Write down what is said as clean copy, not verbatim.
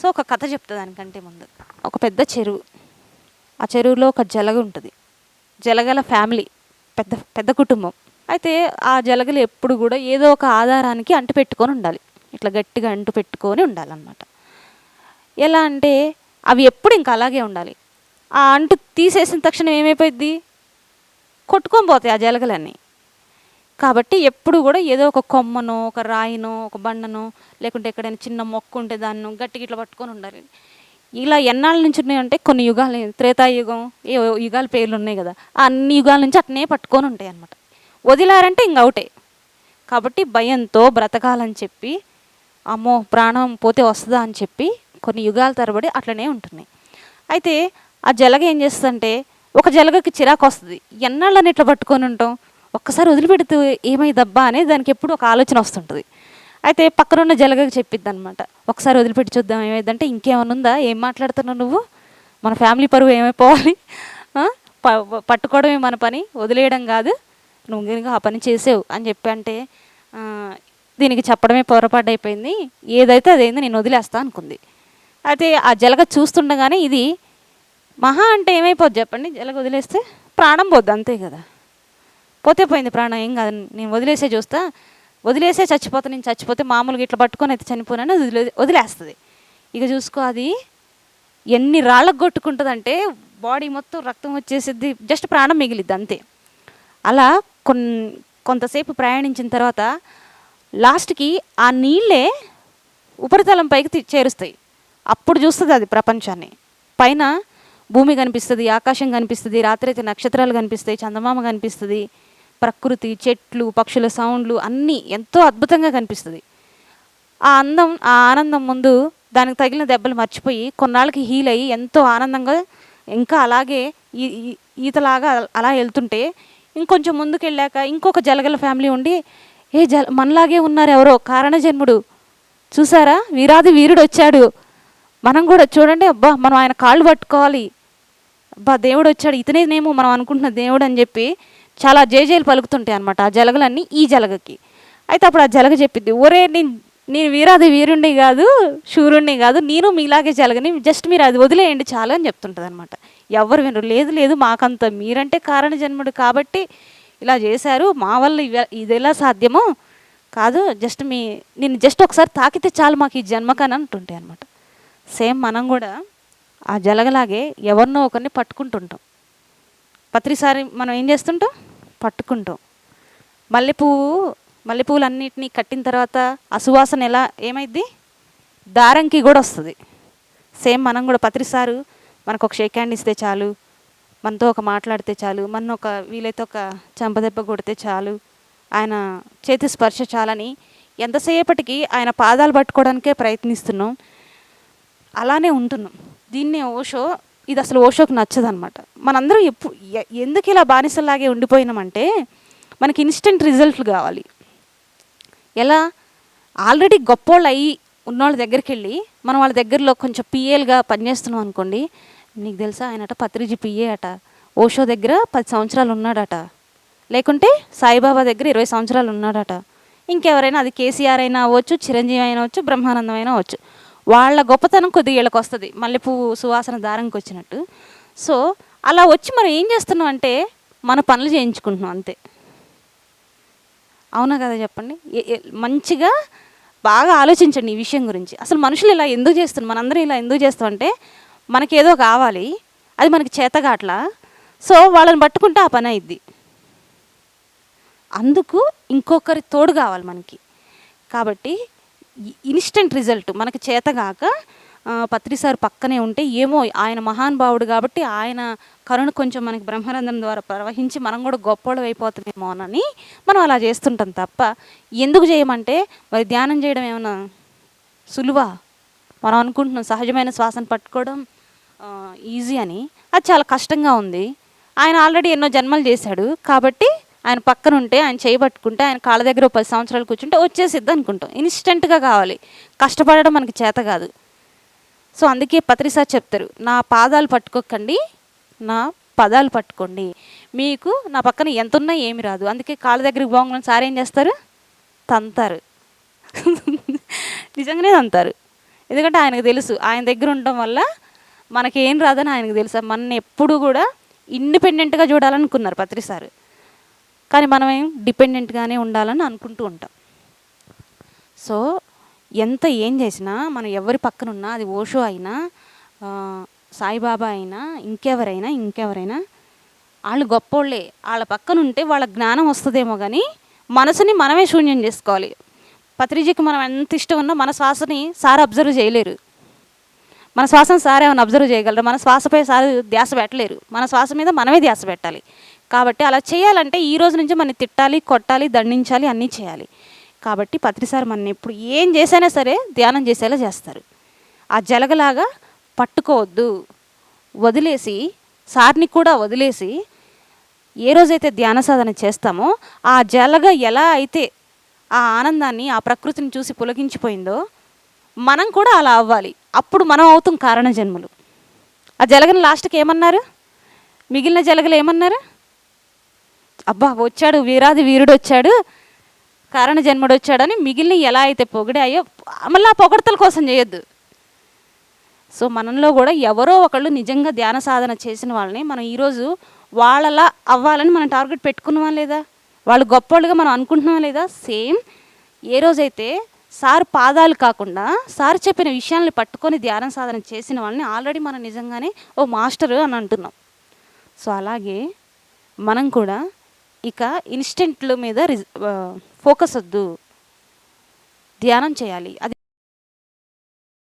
So ఒక కథ చెప్తా దానికంటే ముందు. ఒక పెద్ద చెరువు, ఆ చెరువులో ఒక జలగ ఉంటుంది. జలగల ఫ్యామిలీ, పెద్ద పెద్ద కుటుంబం. అయితే ఆ జలగలు ఎప్పుడు కూడా ఏదో ఒక ఆధారానికి అంటు పెట్టుకొని ఉండాలి, ఇట్లా గట్టిగా అంటు పెట్టుకొని ఉండాలన్నమాట. ఎలా అంటే అవి ఎప్పుడు ఇంకా అలాగే ఉండాలి. ఆ అంటు తీసేసిన తక్షణం ఏమైపోయింది, కొట్టుకొని పోతాయి ఆ జలగలన్నీ. కాబట్టి ఎప్పుడు కూడా ఏదో ఒక కొమ్మనో, ఒక రాయినో, ఒక బండనో, లేకుంటే ఎక్కడైనా చిన్న మొక్క ఉంటే దాన్ని గట్టిగా ఇట్లా పట్టుకొని ఉండాలి. ఇలా ఎన్నాళ్ళ నుంచి ఉన్నాయంటే కొన్ని యుగాలు, త్రేతాయుగం, ఏ యుగాల పేర్లు ఉన్నాయి కదా, ఆ అన్ని యుగాల నుంచి అట్నే పట్టుకొని ఉంటాయి అన్నమాట. వదిలారంటే ఇంక అవుటే. కాబట్టి భయంతో బ్రతకాలని చెప్పి, అమ్మో ప్రాణం పోతే వస్తుందా అని చెప్పి కొన్ని యుగాల తరబడి అట్లనే ఉంటున్నాయి. అయితే ఆ జలగ ఏం చేస్తుందంటే, ఒక జలగకి చిరాకు వస్తుంది, ఎన్నాళ్ళని ఇట్లా పట్టుకొని ఉంటాం, ఒక్కసారి వదిలిపెడితే ఏమైదబ్బా అనేది దానికి ఎప్పుడు ఒక ఆలోచన వస్తుంటుంది. అయితే పక్కనున్న జలగకి చెప్పిద్ది అనమాట, ఒకసారి వదిలిపెట్టి చూద్దాం ఏమైందంటే, ఇంకేమైనా ఉందా, ఏం మాట్లాడుతున్నావు నువ్వు, మన ఫ్యామిలీ పరువు ఏమైపోవాలి, పట్టుకోవడమే మన పని, వదిలేయడం కాదు, నువ్వు కనుక ఆ పని చేసావు అని చెప్పి అంటే దీనికి చెప్పడమే పొరపాటు అయిపోయింది, ఏదైతే అదేంది నేను వదిలేస్తా అనుకుంది. అయితే ఆ జలగ చూస్తుండగానే ఇది మహా అంటే ఏమైపోద్ది చెప్పండి, జలగ వదిలేస్తే ప్రాణం పోద్ది అంతే కదా, పోతే పోయింది ప్రాణం, ఏం కాదు, నేను వదిలేసే చూస్తా, వదిలేసే చచ్చిపోతా, నేను చచ్చిపోతే మామూలుగా ఇట్లా పట్టుకొని అయితే చనిపోనని వదిలేస్తుంది. ఇక చూసుకో అది ఎన్ని రాళ్ళకు కొట్టుకుంటుందంటే బాడీ మొత్తం రక్తం వచ్చేసిద్ది, జస్ట్ ప్రాణం మిగిలిద్ది అంతే. అలా కొంతసేపు ప్రయాణించిన తర్వాత లాస్ట్కి ఆ నీళ్ళే ఉపరితలం పైకి చేరుస్తాయి. అప్పుడు చూస్తుంది అది ప్రపంచాన్ని. పైన భూమి కనిపిస్తుంది, ఆకాశం కనిపిస్తుంది, రాత్రి అయితే నక్షత్రాలు కనిపిస్తాయి, చందమామ కనిపిస్తుంది, ప్రకృతి, చెట్లు, పక్షుల సౌండ్లు అన్నీ ఎంతో అద్భుతంగా కనిపిస్తుంది. ఆ అందం, ఆ ఆనందం ముందు దానికి తగిలిన దెబ్బలు మర్చిపోయి కొన్నాళ్ళకి హీల్ అయ్యి ఎంతో ఆనందంగా ఇంకా అలాగే ఈతలాగా అలా వెళ్తుంటే, ఇంకొంచెం ముందుకు వెళ్ళాక ఇంకొక జలగల ఫ్యామిలీ ఉండి, మనలాగే ఉన్నారు ఎవరో కారణజన్ముడు, చూసారా వీరాది వీరుడు వచ్చాడు, మనం కూడా చూడండి, అబ్బా మనం ఆయన కాళ్ళు పట్టుకోవాలి, అబ్బా దేవుడు వచ్చాడు, ఇతనేనేమో మనం అనుకుంటున్న దేవుడు అని చెప్పి చాలా జేజేలు పలుకుతుంటాయి అనమాట ఆ జలగలన్నీ ఈ జలగకి. అయితే అప్పుడు ఆ జలగ చెప్పిద్ది, ఒరే నేను వీరాది వీరుణ్ణి కాదు, శూరుణ్ణి కాదు, నేను మీలాగే జలగని, జస్ట్ మీరు అది వదిలేయండి చాలు అని చెప్తుంటుంది అనమాట. ఎవరు వినరు, లేదు మాకంత మీరంటే కారణ జన్ముడు కాబట్టి ఇలా చేశారు, మా వల్ల ఇది ఎలా సాధ్యమో కాదు, జస్ట్ నేను జస్ట్ ఒకసారి తాకితే చాలు మాకు ఈ జన్మకని అంటుంటాయి అనమాట. సేమ్ మనం కూడా ఆ జలగలాగే ఎవరినో ఒకరిని పట్టుకుంటుంటాం. ప్రతిసారి మనం ఏం చేస్తుంటాం, పట్టుకుంటాం. మల్లెపూలన్నిటినీ కట్టిన తర్వాత ఆ సువాసన ఏమైద్ది, దారంకి కూడా వస్తుంది. సేమ్ మనం కూడా ప్రతిసారి మనకు ఒక షేక్ హ్యాండ్ ఇస్తే చాలు, మనతో ఒక మాట్లాడితే చాలు, వీలైతే ఒక చెంపదెబ్బ కొడితే చాలు, ఆయన చేతి స్పర్శ చాలని ఎంతసేపటికి ఆయన పాదాలు పట్టుకోవడానికే ప్రయత్నిస్తున్నాం, అలానే ఉంటున్నాం. దీన్నే ఓషో, ఇది అసలు ఓషోకి నచ్చదనమాట. మనందరం ఎందుకు ఇలా బానిసలాగే ఉండిపోయినామంటే, మనకి ఇన్స్టెంట్ రిజల్ట్లు కావాలి. ఎలా, ఆల్రెడీ గొప్పోళ్ళు అయ్యి ఉన్నోళ్ళ దగ్గరికి వెళ్ళి మనం వాళ్ళ దగ్గరలో కొంచెం పిఏలుగా పనిచేస్తున్నాం అనుకోండి, నీకు తెలుసా ఆయనట పత్రిజీ పిఏ అట, ఓషో దగ్గర 10 సంవత్సరాలు ఉన్నాడట, లేకుంటే సాయిబాబా దగ్గర 20 సంవత్సరాలు ఉన్నాడట, ఇంకెవరైనా, అది కేసీఆర్ అయినా అవ్వచ్చు, చిరంజీవి అయినా అవ్వచ్చు, బ్రహ్మానందం అయినా అవ్వచ్చు, వాళ్ళ గొప్పతనం కొద్దిగా వీళ్ళకి వస్తుంది, మల్లెపువ్వు సువాసన దారంకి వచ్చినట్టు. సో అలా వచ్చి మనం ఏం చేస్తున్నాం అంటే మన పనులు చేయించుకుంటున్నాం అంతే. అవునా కదా చెప్పండి, మంచిగా బాగా ఆలోచించండి ఈ విషయం గురించి. అసలు మనుషులు ఇలా ఎందుకు చేస్తున్నారు, మనందరం ఇలా ఎందుకు చేస్తామంటే మనకేదో కావాలి, అది మనకి చేతగాట్లా, సో వాళ్ళని పట్టుకుంటే ఆ పని అయిద్ది, అందుకు ఇంకొకరి తోడు కావాలి మనకి. కాబట్టి ఇన్స్టెంట్ రిజల్ట్ మనకి చేతగాక పత్రిసారి పక్కనే ఉంటే, ఏమో ఆయన మహానుభావుడు కాబట్టి ఆయన కరుణ కొంచెం మనకి బ్రహ్మానందం ద్వారా ప్రవహించి మనం కూడా గొప్పోళ్ళు అయిపోతామేమోనని మనం అలా చేస్తుంటాం తప్ప, ఎందుకు చేయమంటే మరి ధ్యానం చేయడం ఏమన్నా సులువా, మనం అనుకుంటున్నాం సహజమైన శ్వాసను పట్టుకోవడం ఈజీ అని, అది చాలా కష్టంగా ఉంది. ఆయన ఆల్రెడీ ఎన్నో జన్మలు చేశాడు కాబట్టి ఆయన పక్కన ఉంటే, ఆయన చేయబట్టుకుంటే, ఆయన కాళ్ళ దగ్గర 10 సంవత్సరాలు కూర్చుంటే వచ్చేసిద్ది అనుకుంటాం. ఇన్స్టెంట్గా కావాలి, కష్టపడడం మనకి చేత కాదు. సో అందుకే పత్రిసారి చెప్తారు, నా పాదాలు పట్టుకోకండి, నా పదాలు పట్టుకోండి, మీకు నా పక్కన ఎంత ఉన్నా ఏమి రాదు. అందుకే కాళ్ళ దగ్గరికి పోగానే సార్ ఏం చేస్తారు, తంతారు నిజంగానే తంతారు. ఎందుకంటే ఆయనకు తెలుసు, ఆయన దగ్గర ఉండటం వల్ల మనకేం రాదని ఆయనకు తెలుసు. మనని ఎప్పుడు కూడా ఇండిపెండెంట్గా చూడాలనుకున్నారు పత్రి సార్, కానీ మనం డిపెండెంట్గానే ఉండాలని అనుకుంటూ ఉంటాం. సో ఎంత ఏం చేసినా మనం ఎవరి పక్కన ఉన్నా, అది ఓషో అయినా సాయిబాబా అయినా ఇంకెవరైనా వాళ్ళు గొప్పోళ్ళే. వాళ్ళ పక్కన ఉంటే వాళ్ళ జ్ఞానం వస్తుందేమో కానీ మనసుని మనమే శూన్యం చేసుకోవాలి. పత్రిజీకి మనం ఎంత ఇష్టం ఉన్నా మన శ్వాసని సార్ అబ్జర్వ్ చేయలేరు. మన శ్వాసను సార్ ఏమైనా అబ్జర్వ్ చేయగలరు? మన శ్వాసపై సార్ ధ్యాస పెట్టలేరు. మన శ్వాస మీద మనమే ధ్యాస పెట్టాలి. కాబట్టి అలా చేయాలంటే ఈ రోజు నుంచి మనం తిట్టాలి, కొట్టాలి, దండించాలి, అన్నీ చేయాలి. కాబట్టి పత్రి సార్ మన ఎప్పుడు ఏం చేసైనా సరే ధ్యానం చేసేలా చేస్తారు. ఆ జలగలాగా పట్టుకోవద్దు, వదిలేసి, సార్ని కూడా వదిలేసి, ఏ రోజైతే ధ్యాన సాధన చేస్తామో ఆ జలగ ఎలా అయితే ఆ ఆనందాన్ని, ఆ ప్రకృతిని చూసి పులకించిపోయిందో మనం కూడా అలా అవ్వాలి. అప్పుడు మనం అవుతాం కారణ జన్మలు. ఆ జలగని లాస్ట్కి ఏమన్నారు? మిగిలిన జలగలు ఏమన్నారు? అబ్బా వచ్చాడు, వీరాది వీరుడు వచ్చాడు, కారణ జన్ముడు వచ్చాడని మిగిలిన ఎలా అయితే పొగిడాయో మళ్ళీ ఆ పొగడతల కోసం చేయొద్దు. సో మనలో కూడా ఎవరో ఒకళ్ళు నిజంగా ధ్యాన సాధన చేసిన వాళ్ళని మనం ఈరోజు వాళ్ళలా అవ్వాలని మనం టార్గెట్ పెట్టుకున్నామా లేదా? వాళ్ళు గొప్పవాళ్ళుగా మనం అనుకుంటున్నామా లేదా? సేమ్ ఏ రోజైతే సార్ పాదాలు కాకుండా సార్ చెప్పిన విషయాల్ని పట్టుకొని ధ్యాన సాధన చేసిన వాళ్ళని ఆల్రెడీ మనం నిజంగానే ఓ మాస్టరు అని అంటున్నాం. సో అలాగే మనం కూడా ఇక ఇన్స్టెంట్ల మీద ఫోకస్ వద్దు, ధ్యానం చేయాలి. అది